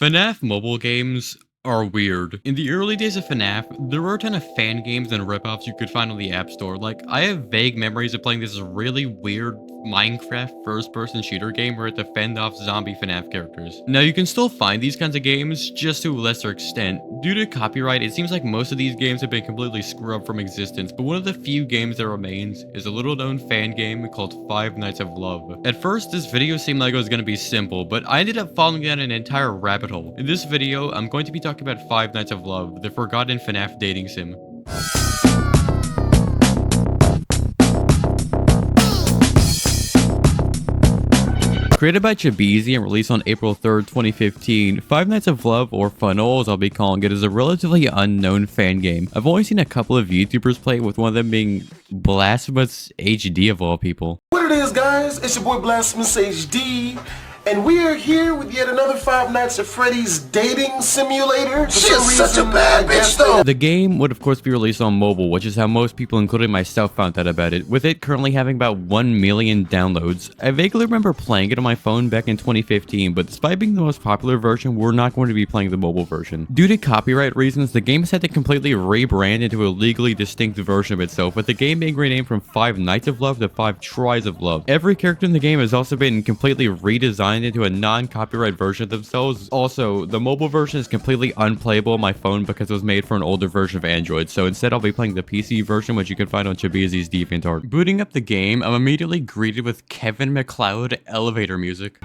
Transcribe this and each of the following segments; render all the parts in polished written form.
FNAF mobile games are weird. In the early days of FNAF, there were a ton of fan games and ripoffs you could find on the App Store. Like, I have vague memories of playing this really weird Minecraft first-person shooter game where it had to fend off zombie FNAF characters. Now, you can still find these kinds of games, just to a lesser extent. Due to copyright, it seems like most of these games have been completely scrubbed from existence, but one of the few games that remains is a little-known fan game called Five Nights of Love. At first, this video seemed like it was going to be simple, but I ended up falling down an entire rabbit hole. In this video, I'm going to be talking about Five Nights of Love, the forgotten FNAF dating sim. Created by Chabizi and released on April 3rd, 2015, Five Nights of Love, or Funnel as I'll be calling it, is a relatively unknown fan game. I've only seen a couple of YouTubers play it, with one of them being Blasphemous HD of all people. What it is, guys, it's your boy Blasphemous HD, and we are here with yet another Five Nights at Freddy's dating simulator. She's such a bad bitch, though. The game would of course be released on mobile, which is how most people, including myself, found out about it, with it currently having about 1 million downloads. I vaguely remember playing it on my phone back in 2015, but despite being the most popular version, we're not going to be playing the mobile version. Due to copyright reasons, the game has had to completely rebrand into a legally distinct version of itself, with the game being renamed from Five Nights of Love to Five Tries of Love. Every character in the game has also been completely redesigned into a non-copyright version of themselves. Also, the mobile version is completely unplayable on my phone because it was made for an older version of Android, so instead I'll be playing the PC version, which you can find on Chabizi's DeviantArt. Booting up the game, I'm immediately greeted with Kevin MacLeod elevator music.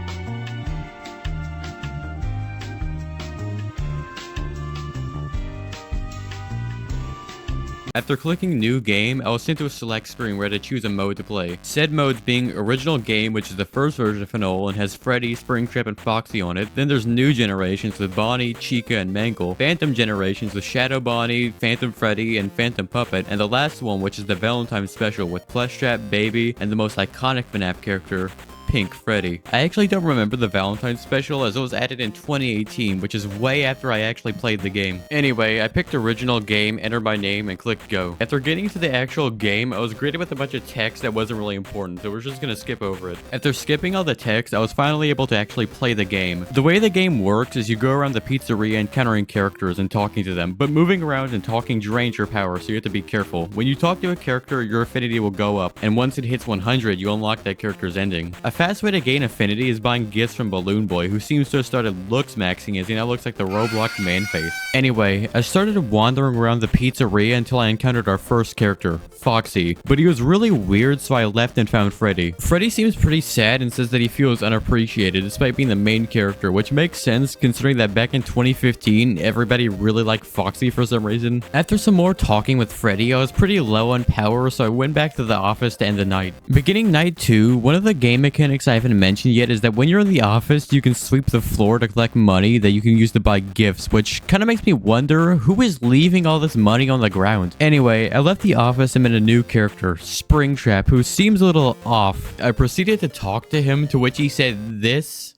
After clicking New Game, I was sent to a select screen where I had to choose a mode to play. Said modes being Original Game, which is the first version of FNAF and has Freddy, Springtrap, and Foxy on it. Then there's New Generations with Bonnie, Chica, and Mangle. Phantom Generations with Shadow Bonnie, Phantom Freddy, and Phantom Puppet. And the last one, which is the Valentine Special with Plushtrap, Baby, and the most iconic FNAF character, Pink Freddy. I actually don't remember the Valentine's special, as it was added in 2018, which is way after I actually played the game. Anyway, I picked Original Game, entered my name, and clicked Go. After getting to the actual game, I was greeted with a bunch of text that wasn't really important, so we're just gonna skip over it. After skipping all the text, I was finally able to actually play the game. The way the game works is you go around the pizzeria encountering characters and talking to them, but moving around and talking drains your power, so you have to be careful. When you talk to a character, your affinity will go up, and once it hits 100, you unlock that character's ending. A fast way to gain affinity is buying gifts from Balloon Boy, who seems to have started looks maxing as he now looks like the Roblox man face. Anyway, I started wandering around the pizzeria until I encountered our first character, Foxy, but he was really weird, so I left and found Freddy. Freddy seems pretty sad and says that he feels unappreciated despite being the main character, which makes sense considering that back in 2015, everybody really liked Foxy for some reason. After some more talking with Freddy, I was pretty low on power, so I went back to the office to end the night. Beginning night 2, one of the game mechanics I haven't mentioned yet is that when you're in the office, you can sweep the floor to collect money that you can use to buy gifts, which kind of makes me wonder who is leaving all this money on the ground. Anyway, I left the office and met a new character, Springtrap, who seems a little off. I proceeded to talk to him, to which he said this.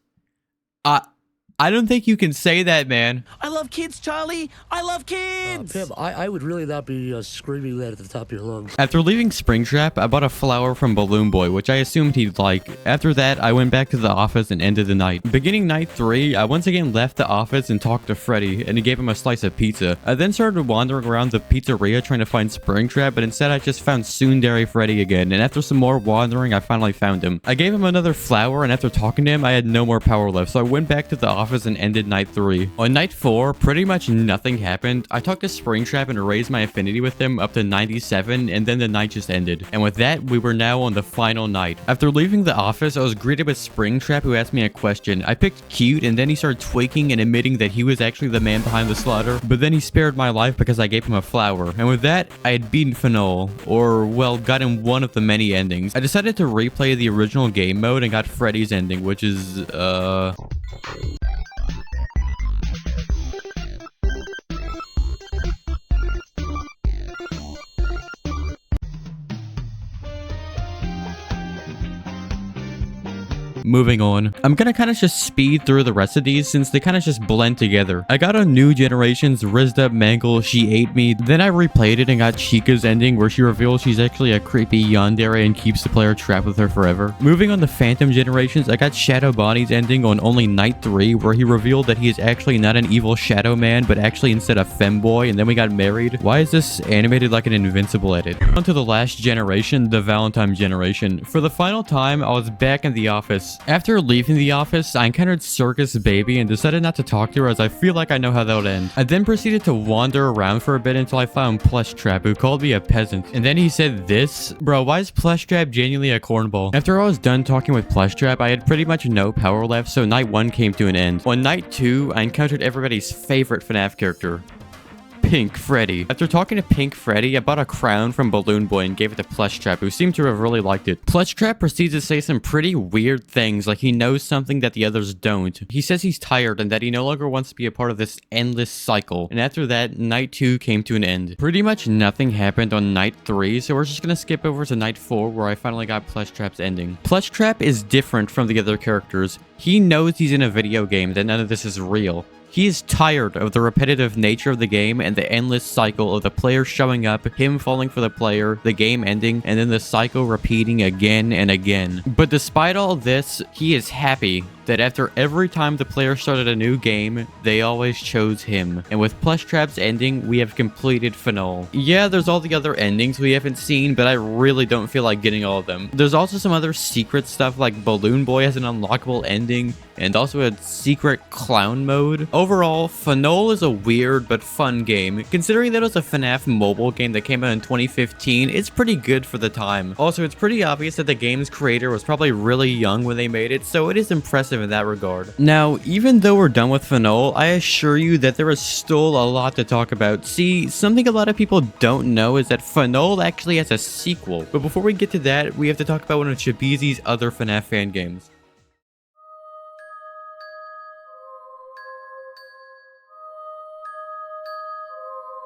I don't think you can say that, man. I love kids, Charlie. I love kids. Pim, I would really not be screaming that at the top of your lungs. After leaving Springtrap, I bought a flower from Balloon Boy, which I assumed he'd like. After that, I went back to the office and ended the night. Beginning night 3, I once again left the office and talked to Freddy, and he gave him a slice of pizza. I then started wandering around the pizzeria trying to find Springtrap, but instead I just found Tsundere Freddy again, and after some more wandering, I finally found him. I gave him another flower, and after talking to him, I had no more power left, so I went back to the office and ended night 3. On night 4, pretty much nothing happened. I talked to Springtrap and raised my affinity with him up to 97, and then the night just ended. And with that, we were now on the final night. After leaving the office, I was greeted with Springtrap, who asked me a question. I picked cute, and then he started tweaking and admitting that he was actually the man behind the slaughter, but then he spared my life because I gave him a flower. And with that, I had beaten FNAF, or, well, gotten one of the many endings. I decided to replay the original game mode and got Freddy's ending, which is, moving on. I'm gonna kind of just speed through the rest of these since they kind of just blend together. I got on New Generations, Rizzed Up Mangle, She Ate Me. Then I replayed it and got Chica's ending where she reveals she's actually a creepy yandere and keeps the player trapped with her forever. Moving on to Phantom Generations, I got Shadow Bonnie's ending on only night 3 where he revealed that he is actually not an evil shadow man but actually instead a femboy, and then we got married. Why is this animated like an Invincible edit? On to the last generation, the Valentine generation. For the final time, I was back in the office. After leaving the office, I encountered Circus Baby and decided not to talk to her as I feel like I know how that would end. I then proceeded to wander around for a bit until I found Plush Trap, who called me a peasant. And then he said this. Bro, why is Plush Trap genuinely a cornball? After I was done talking with Plush Trap, I had pretty much no power left, so night 1 came to an end. On night 2, I encountered everybody's favorite FNAF character, Pink Freddy. After talking to Pink Freddy, I bought a crown from Balloon Boy and gave it to Plush Trap, who seemed to have really liked it. Plush Trap proceeds to say some pretty weird things, like he knows something that the others don't. He says he's tired and that he no longer wants to be a part of this endless cycle. And after that, night 2 came to an end. Pretty much nothing happened on night 3, so we're just gonna skip over to night 4 where I finally got Plush Trap's ending. Plush Trap is different from the other characters. He knows he's in a video game, that none of this is real. He is tired of the repetitive nature of the game and the endless cycle of the player showing up, him falling for the player, the game ending, and then the cycle repeating again and again. But despite all this, he is happy that after every time the player started a new game, they always chose him. And with Plush Trap's ending, we have completed FNAF. Yeah, there's all the other endings we haven't seen, but I really don't feel like getting all of them. There's also some other secret stuff, like Balloon Boy has an unlockable ending, and also a secret clown mode. Overall, FNAF is a weird but fun game. Considering that it was a FNAF mobile game that came out in 2015, it's pretty good for the time. Also, it's pretty obvious that the game's creator was probably really young when they made it, so it is impressive in that regard. Now, even though we're done with FNAF, I assure you that there is still a lot to talk about. See, something a lot of people don't know is that FNAF actually has a sequel. But before we get to that, we have to talk about one of Shabizi's other FNAF fan games.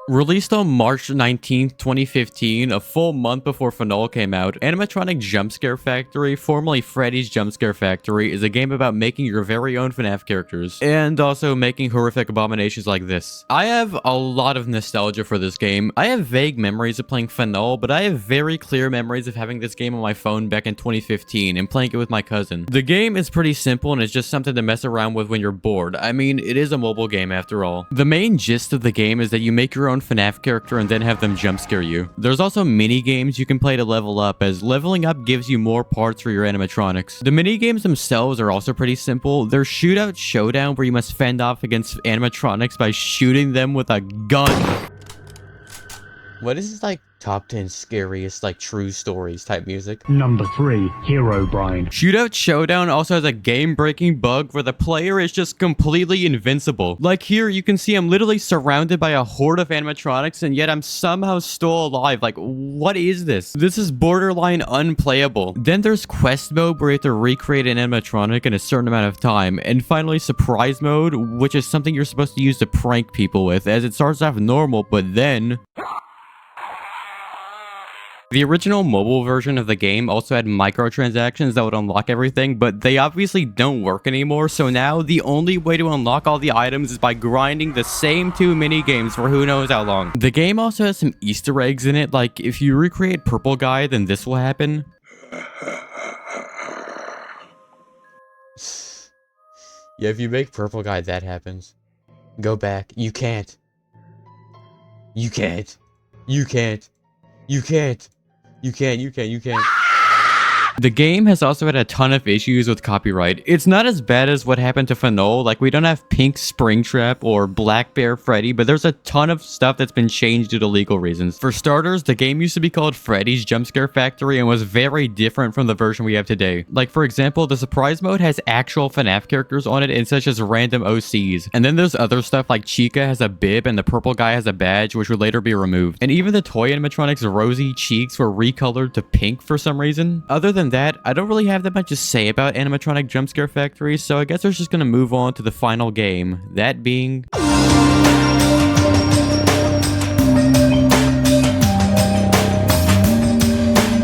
Released on March 19th, 2015, a full month before FNAF came out, Animatronic Jump Scare Factory, formerly Freddy's Jump Scare Factory, is a game about making your very own FNAF characters, and also making horrific abominations like this. I have a lot of nostalgia for this game. I have vague memories of playing FNAF, but I have very clear memories of having this game on my phone back in 2015 and playing it with my cousin. The game is pretty simple and it's just something to mess around with when you're bored. I mean, it is a mobile game after all. The main gist of the game is that you make your own FNAF character and then have them jump scare you. There's also mini games you can play to level up, as leveling up gives you more parts for your animatronics. The mini games themselves are also pretty simple. There's Shootout Showdown, where you must fend off against animatronics by shooting them with a gun. What is this, like, top 10 scariest, like, true stories type music? Number 3, Herobrine. Shootout Showdown also has a game-breaking bug where the player is just completely invincible. Like here, you can see I'm literally surrounded by a horde of animatronics, and yet I'm somehow still alive. Like, what is this? This is borderline unplayable. Then there's Quest Mode, where you have to recreate an animatronic in a certain amount of time. And finally, Surprise Mode, which is something you're supposed to use to prank people with, as it starts off normal, but then... The original mobile version of the game also had microtransactions that would unlock everything, but they obviously don't work anymore, so now the only way to unlock all the items is by grinding the same 2 mini games for who knows how long. The game also has some Easter eggs in it, like if you recreate Purple Guy, then this will happen. Yeah, if you make Purple Guy, that happens. Go back. You can't. You can't. You can't. You can't. You can't. The game has also had a ton of issues with copyright. It's not as bad as what happened to FNAF, like we don't have Pink Springtrap or Black Bear Freddy, but there's a ton of stuff that's been changed due to legal reasons. For starters, the game used to be called Freddy's Jump Scare Factory and was very different from the version we have today. Like for example, the Surprise Mode has actual FNAF characters on it and such as random OCs. And then there's other stuff like Chica has a bib and the Purple Guy has a badge, which would later be removed. And even the toy animatronics' rosy cheeks were recolored to pink for some reason. Other than that, I don't really have that much to say about Animatronic Jump Scare Factory, so I guess we're just gonna move on to the final game, that being...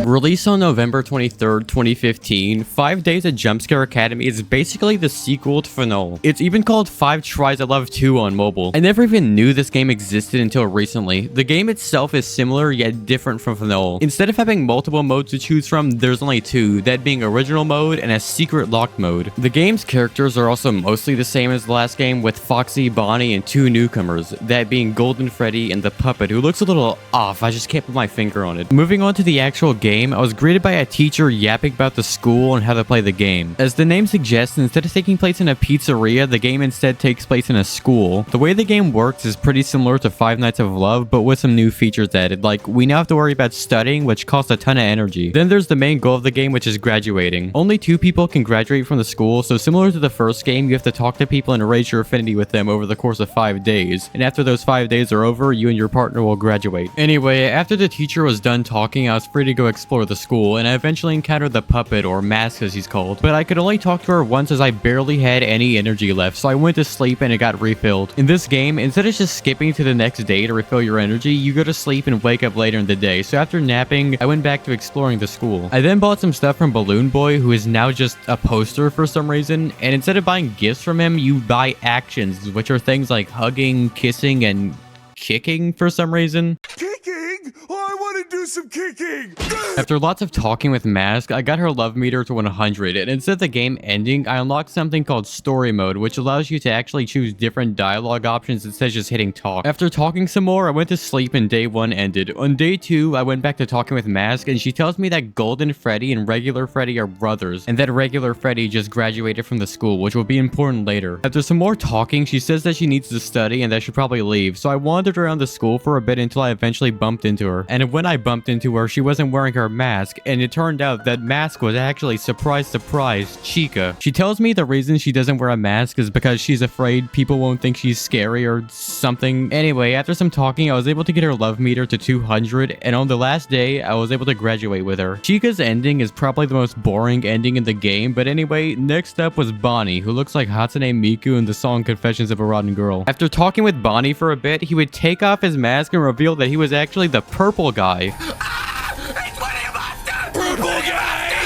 Released on November 23rd, 2015, 5 Days at Jumpscare Academy is basically the sequel to FNAF. It's even called 5 Tries at Love 2 on mobile. I never even knew this game existed until recently. The game itself is similar yet different from FNAF. Instead of having multiple modes to choose from, there's only 2, that being original mode and a secret locked mode. The game's characters are also mostly the same as the last game, with Foxy, Bonnie, and 2 newcomers, that being Golden Freddy and the puppet, who looks a little off. I just can't put my finger on it. Moving on to the actual game, I was greeted by a teacher yapping about the school and how to play the game. As the name suggests, instead of taking place in a pizzeria, the game instead takes place in a school. The way the game works is pretty similar to Five Nights of Love, but with some new features added, like we now have to worry about studying, which costs a ton of energy. Then there's the main goal of the game, which is graduating. Only 2 people can graduate from the school, so similar to the first game, you have to talk to people and raise your affinity with them over the course of 5 days. And after those 5 days are over, you and your partner will graduate. Anyway, after the teacher was done talking, I was free to go explore the school, and I eventually encountered the puppet, or Mask as he's called. But I could only talk to her once as I barely had any energy left, so I went to sleep and it got refilled. In this game, instead of just skipping to the next day to refill your energy, you go to sleep and wake up later in the day. So after napping, I went back to exploring the school. I then bought some stuff from Balloon Boy, who is now just a poster for some reason, and instead of buying gifts from him, you buy actions, which are things like hugging, kissing, and kicking for some reason. Kicking? Oh, I want to do some kicking. After lots of talking with Mask, I got her love meter to 100, and instead of the game ending, I unlocked something called Story Mode, which allows you to actually choose different dialogue options instead of just hitting talk. After talking some more, I went to sleep and day 1 ended. On day 2, I went back to talking with Mask, and she tells me that Golden Freddy and Regular Freddy are brothers, and that Regular Freddy just graduated from the school, which will be important later. After some more talking, she says that she needs to study and that I should probably leave, so I wandered around the school for a bit until I eventually bumped into her. And when I bumped into her, she wasn't wearing her mask, and it turned out that Mask was actually, surprise surprise, Chica. She tells me the reason she doesn't wear a mask is because she's afraid people won't think she's scary or something. Anyway, after some talking, I was able to get her love meter to 200, and on the last day, I was able to graduate with her. Chica's ending is probably the most boring ending in the game, but anyway, next up was Bonnie, who looks like Hatsune Miku in the song Confessions of a Rotten Girl. After talking with Bonnie for a bit, he would take off his mask and reveal that he was actually the purple guy.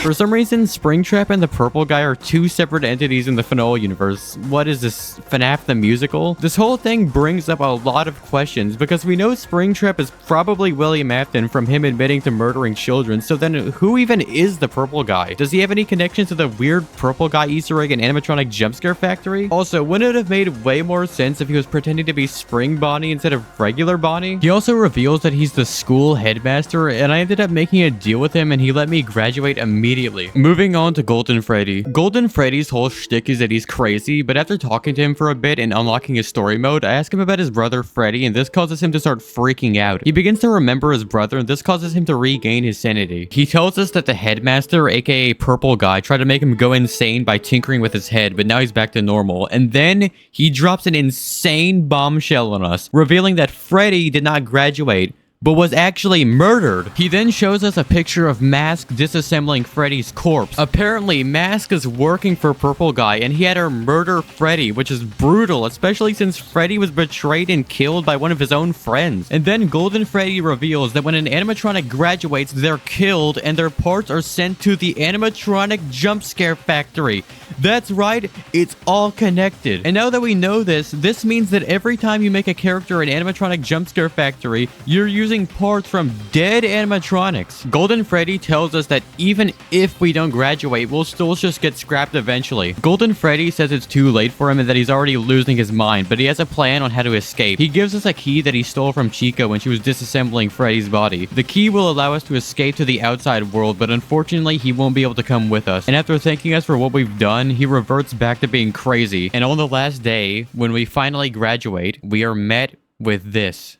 For some reason, Springtrap and the Purple Guy are 2 separate entities in the FNAF universe. What is this, FNAF the musical? This whole thing brings up a lot of questions, because we know Springtrap is probably William Afton from him admitting to murdering children, so then who even is the Purple Guy? Does he have any connection to the weird Purple Guy Easter egg in animatronic Jumpscare Factory? Also, wouldn't it have made way more sense if he was pretending to be Spring Bonnie instead of regular Bonnie? He also reveals that he's the school headmaster, and I ended up making a deal with him and he let me graduate immediately. Moving on to Golden Freddy. Golden Freddy's whole shtick is that he's crazy, but after talking to him for a bit and unlocking his story mode, I ask him about his brother Freddy, and this causes him to start freaking out. He begins to remember his brother, and this causes him to regain his sanity. He tells us that the headmaster, aka Purple Guy, tried to make him go insane by tinkering with his head, but now he's back to normal. And then he drops an insane bombshell on us, revealing that Freddy did not graduate, but was actually murdered. He then shows us a picture of Mask disassembling Freddy's corpse. Apparently, Mask is working for Purple Guy, and he had her murder Freddy, which is brutal, especially since Freddy was betrayed and killed by one of his own friends. And then Golden Freddy reveals that when an animatronic graduates, they're killed, and their parts are sent to the animatronic Jumpscare Factory. That's right, it's all connected. And now that we know this, this means that every time you make a character in animatronic Jumpscare Factory, you're using parts from dead animatronics. Golden Freddy tells us that even if we don't graduate, we'll still just get scrapped eventually. Golden Freddy says it's too late for him and that he's already losing his mind, but he has a plan on how to escape. He gives us a key that he stole from Chica when she was disassembling Freddy's body. The key will allow us to escape to the outside world, but unfortunately, he won't be able to come with us. And after thanking us for what we've done, he reverts back to being crazy. And on the last day, when we finally graduate, we are met with this.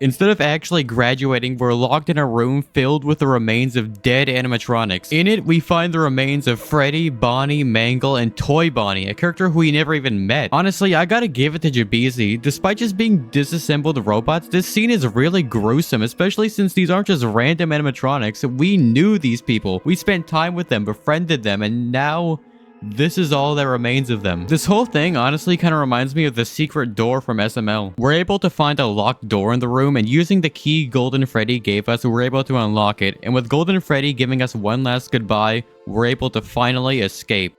Instead of actually graduating, we're locked in a room filled with the remains of dead animatronics. In it, we find the remains of Freddy, Bonnie, Mangle, and Toy Bonnie, a character who we never even met. Honestly, I gotta give it to Jabeezy. Despite just being disassembled robots, this scene is really gruesome, especially since these aren't just random animatronics. We knew these people. We spent time with them, befriended them, and now this is all that remains of them. This whole thing honestly kind of reminds me of the secret door from SML. We're able to find a locked door in the room, and using the key Golden Freddy gave us, we're able to unlock it. And with Golden Freddy giving us one last goodbye, we're able to finally escape.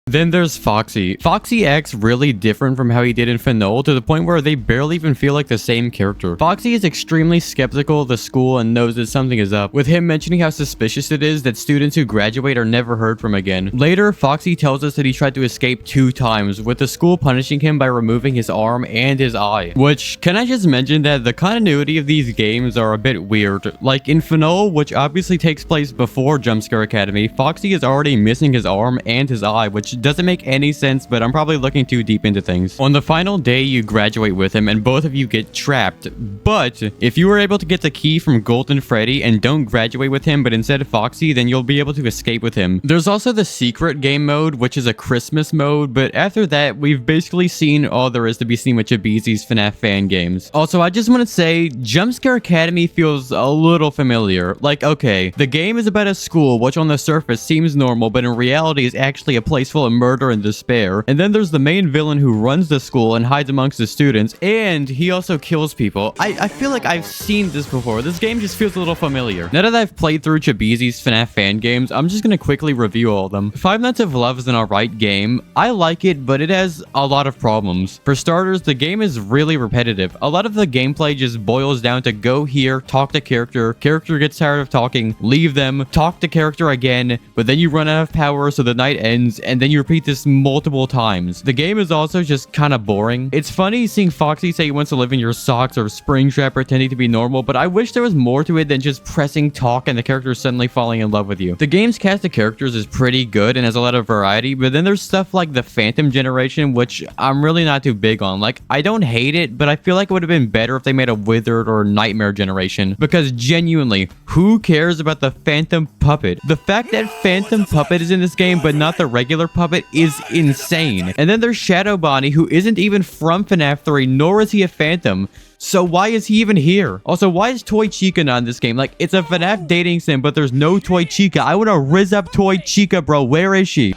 Then there's Foxy. Foxy acts really different from how he did in FNAF to the point where they barely even feel like the same character. Foxy is extremely skeptical of the school and knows that something is up, with him mentioning how suspicious it is that students who graduate are never heard from again. Later, Foxy tells us that he tried to escape 2 times, with the school punishing him by removing his arm and his eye. Which, can I just mention that the continuity of these games are a bit weird. Like in FNAF, which obviously takes place before Jumpscare Academy, Foxy is already missing his arm and his eye, which doesn't make any sense, but I'm probably looking too deep into things. On the final day, you graduate with him and both of you get trapped, but if you were able to get the key from Golden Freddy and don't graduate with him but instead Foxy, then you'll be able to escape with him. There's also the secret game mode, which is a Christmas mode, but after that, we've basically seen all there is to be seen with Chibizi's FNAF fan games. Also, I just want to say, Jumpscare Academy feels a little familiar. Like, okay, the game is about a school, which on the surface seems normal, but in reality is actually a place full of murder and despair. And then there's the main villain who runs the school and hides amongst the students, and he also kills people. I feel like I've seen this before. This game just feels a little familiar. Now that I've played through Chibizi's FNAF fan games, I'm just gonna quickly review all of them. Five Nights of Love is an alright game. I like it, but it has a lot of problems. For starters, the game is really repetitive. A lot of the gameplay just boils down to go here, talk to character gets tired of talking, leave them, talk to character again, but then you run out of power so the night ends, and then you repeat this multiple times. The game is also just kind of boring. It's funny seeing Foxy say he wants to live in your socks or Springtrap pretending to be normal, but I wish there was more to it than just pressing talk and the character suddenly falling in love with you. The game's cast of characters is pretty good and has a lot of variety, but then there's stuff like the Phantom generation, which I'm really not too big on. Like, I don't hate it, but I feel like it would have been better if they made a Withered or Nightmare generation, because genuinely, who cares about the Phantom puppet? The fact that Phantom puppet is in this game but not the regular puppet is insane. And then there's Shadow Bonnie, who isn't even from FNAF 3, nor is he a Phantom. So why is he even here? Also, why is Toy Chica not in this game? Like, it's a FNAF dating sim, but there's no Toy Chica. I wanna rizz up Toy Chica, bro. Where is she?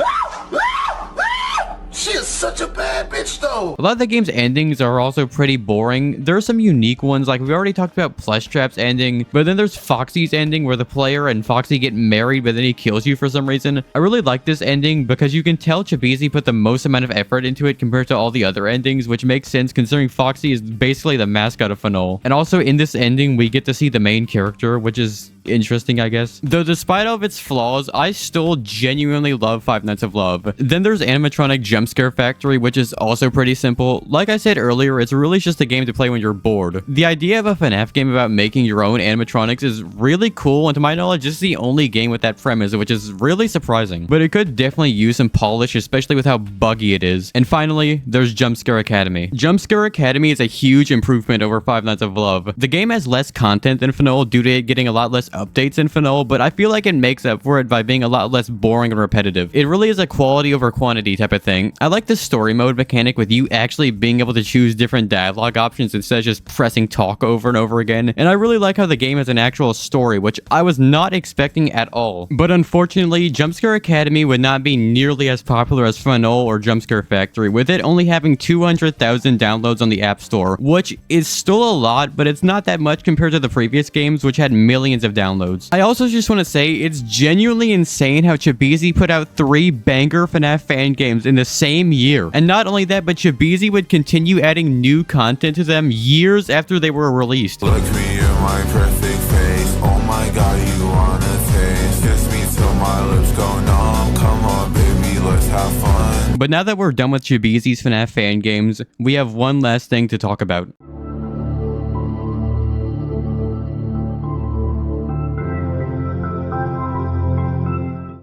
She is such a bad bitch, though. A lot of the game's endings are also pretty boring. There are some unique ones, like we already talked about Plush Trap's ending, but then there's Foxy's ending where the player and Foxy get married, but then he kills you for some reason. I really like this ending because you can tell Chibizi put the most amount of effort into it compared to all the other endings, which makes sense considering Foxy is basically the mascot of FNAF. And also in this ending, we get to see the main character, which is interesting, I guess. Though despite all of its flaws, I still genuinely love Five Nights of Love. Then there's Animatronic Jumpscare Factory, which is also pretty simple. Like I said earlier, it's really just a game to play when you're bored. The idea of a FNAF game about making your own animatronics is really cool, and to my knowledge, this is the only game with that premise, which is really surprising. But it could definitely use some polish, especially with how buggy it is. And finally, there's Jumpscare Academy. Jumpscare Academy is a huge improvement over Five Nights of Love. The game has less content than FNAF due to it getting a lot less updates in FNAF, but I feel like it makes up for it by being a lot less boring and repetitive. It really is a quality over quantity type of thing. I like the story mode mechanic with you actually being able to choose different dialogue options instead of just pressing talk over and over again. And I really like how the game has an actual story, which I was not expecting at all. But unfortunately, Jumpscare Academy would not be nearly as popular as FNAF or Jumpscare Factory, with it only having 200,000 downloads on the App Store, which is still a lot, but it's not that much compared to the previous games, which had millions of downloads. I also just want to say it's genuinely insane how Chibizi put out 3 banger FNAF fan games in the same year. And not only that, but Chibizi would continue adding new content to them years after they were released. Look me in my perfect face. Oh my god, you wanna taste? Kiss me till my lips go numb. Come on, baby, let's have fun. But now that we're done with Chibizi's FNAF fan games, we have one last thing to talk about.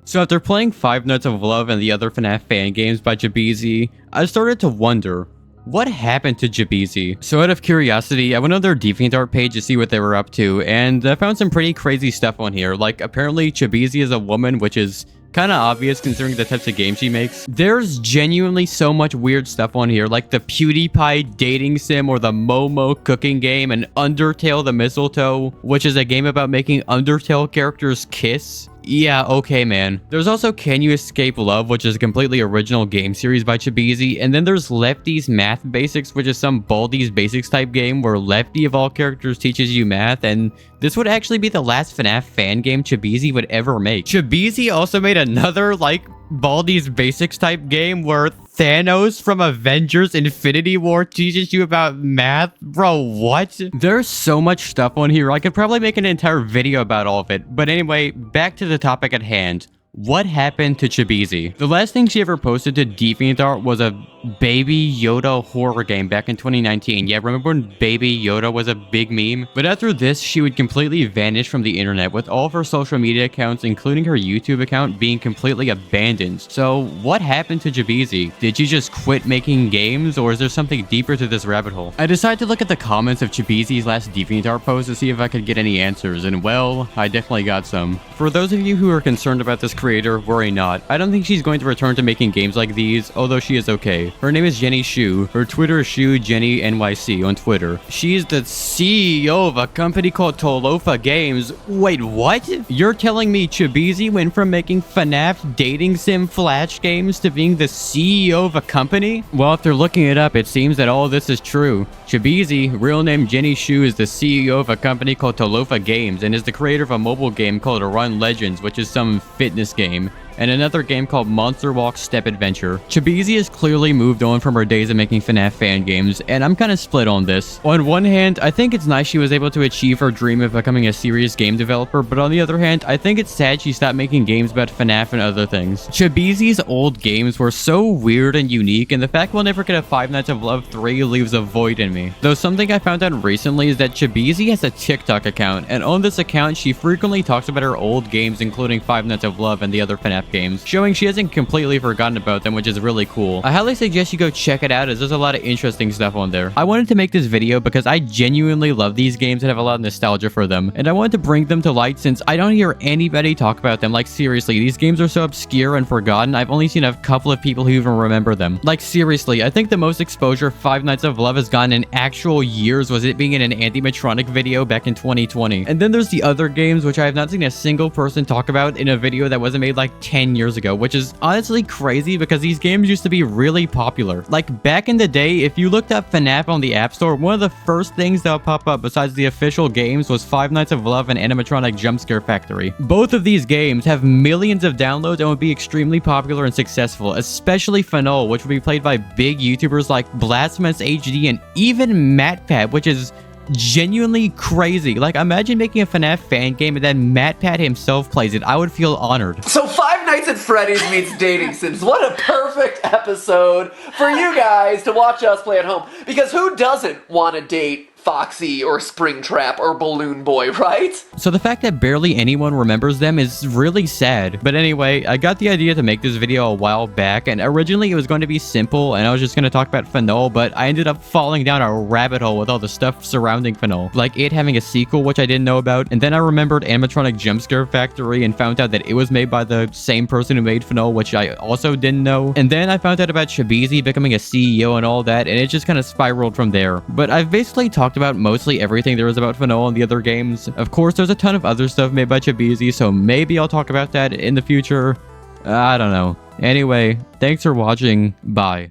So after playing Five Nights of Love and the other FNAF fan games by Chibizi, I started to wonder, what happened to Chibizi? So out of curiosity, I went on their DeviantArt page to see what they were up to, and I found some pretty crazy stuff on here. Like, apparently Chibizi is a woman, which is Kind of obvious considering the types of games she makes. There's genuinely so much weird stuff on here, like the PewDiePie dating sim or the Momo cooking game, and Undertale the Mistletoe, which is a game about making Undertale characters kiss. Yeah, okay, man. There's also Can You Escape Love, which is a completely original game series by Chibizi, and then there's Lefty's Math Basics, which is some Baldi's Basics type game where Lefty of all characters teaches you math, and this would actually be the last FNAF fan game Chibizi would ever make. Chibizi also made another, like, Baldi's Basics type game where Thanos from Avengers Infinity War teaches you about math? Bro, what? There's so much stuff on here. I could probably make an entire video about all of it. But anyway, back to the topic at hand. What happened to Chibizi? The last thing she ever posted to DeviantArt was a Baby Yoda horror game back in 2019. Yeah, remember when Baby Yoda was a big meme? But after this, she would completely vanish from the internet, with all of her social media accounts, including her YouTube account, being completely abandoned. So what happened to Chibizi? Did she just quit making games, or is there something deeper to this rabbit hole? I decided to look at the comments of Chibizi's last DeviantArt post to see if I could get any answers, and well, I definitely got some. For those of you who are concerned about this creator, worry not. I don't think she's going to return to making games like these, although she is okay. Her name is Jenny Shu. Her Twitter is Shu Jenny NYC on Twitter. She's the CEO of a company called Tolofa Games. Wait, what? You're telling me Chibizi went from making FNAF dating sim flash games to being the CEO of a company? Well, after looking it up, it seems that all this is true. Chibizi, real name Jenny Shu, is the CEO of a company called Tolofa Games and is the creator of a mobile game called Run Legends, which is some fitness game, and another game called Monster Walk Step Adventure. Chibizi has clearly moved on from her days of making FNAF fan games, and I'm kind of split on this. On one hand, I think it's nice she was able to achieve her dream of becoming a serious game developer, but on the other hand, I think it's sad she stopped making games about FNAF and other things. Chibizi's old games were so weird and unique, and the fact we'll never get a Five Nights at Love 3 leaves a void in me. Though something I found out recently is that Chibizi has a TikTok account, and on this account, she frequently talks about her old games, including Five Nights at Love and the other FNAF games, showing she hasn't completely forgotten about them, which is really cool. I highly suggest you go check it out, as there's a lot of interesting stuff on there. I wanted to make this video because I genuinely love these games and have a lot of nostalgia for them, and I wanted to bring them to light since I don't hear anybody talk about them. Like, seriously, these games are so obscure and forgotten. I've only seen a couple of people who even remember them. Like, seriously, I think the most exposure Five Nights of Love has gotten in actual years was it being in an animatronic video back in 2020. And then there's the other games, which I have not seen a single person talk about in a video that wasn't made like 10 years ago, which is honestly crazy because these games used to be really popular. Like, back in the day, if you looked up FNAF on the App Store, one of the first things that would pop up besides the official games was Five Nights of Love and Animatronic Jumpscare Factory. Both of these games have millions of downloads and would be extremely popular and successful, especially FNAF, which would be played by big YouTubers like Blasphemous HD and even MatPat, which is genuinely crazy. Like, imagine making a FNAF fan game and then MatPat himself plays it. I would feel honored. So Five Nights at Freddy's meets dating sims. What a perfect episode for you guys to watch us play at home. Because who doesn't want to date Foxy or Springtrap or Balloon Boy, right? So the fact that barely anyone remembers them is really sad. But anyway, I got the idea to make this video a while back, and originally it was going to be simple and I was just going to talk about FNAF, but I ended up falling down a rabbit hole with all the stuff surrounding FNAF, like it having a sequel, which I didn't know about, and then I remembered Animatronic Jumpscare Factory and found out that it was made by the same person who made FNAF, which I also didn't know, and then I found out about Chibizi becoming a CEO and all that, and it just kind of spiraled from there. But I've basically talked about mostly everything there is about FNAF and the other games. Of course, there's a ton of other stuff made by Chibizi, so maybe I'll talk about that in the future. I don't know. Anyway, thanks for watching. Bye.